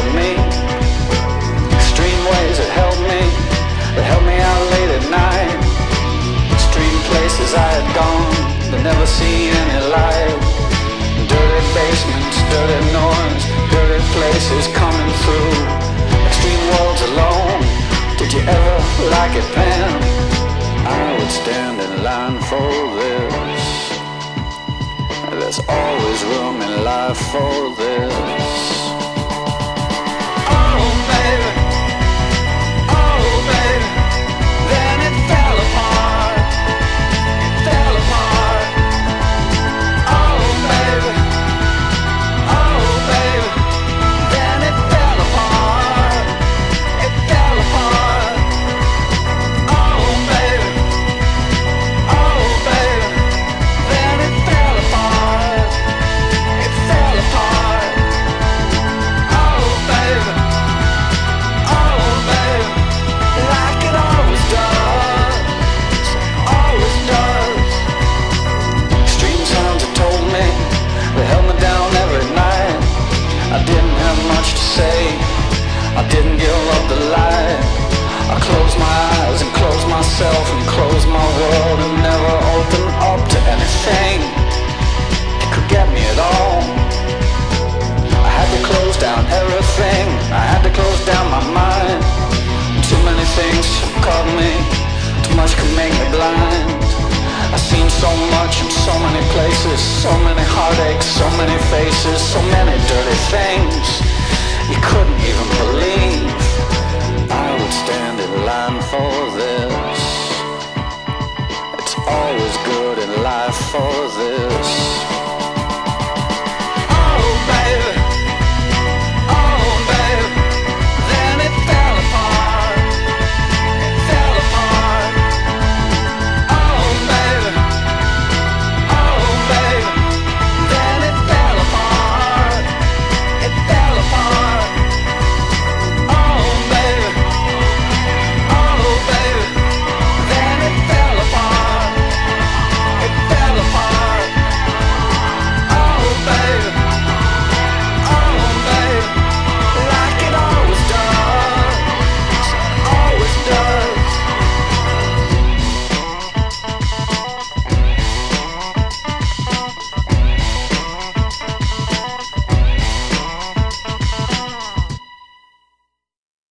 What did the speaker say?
of me. Extreme ways that helped me out late at night. Extreme places I had gone, but never seen any light. Dirty basements, dirty noise, dirty places coming through. Extreme worlds alone. Did you ever like it, Pam? I would stand in line for this. There's always room in life for this. Oh baby, oh baby, then it fell apart. It fell apart. Oh baby, oh baby, then it fell apart. It fell apart. Oh baby, oh baby, then it fell apart. It fell apart. Oh baby, oh baby, like it always does, always does. Extreme sounds have told me, they held me down every night. I didn't have much to say, I didn't give up the light. I closed my eyes and closed myself and closed my world and never opened up to anything that could get me at all. I had to close down everything, I had to close down my mind. Too many things caught me, too much could make me blind. I've seen so much in so many places, so many heartaches, so many faces, so many dirty things you couldn't even believe. I would stand in line for this.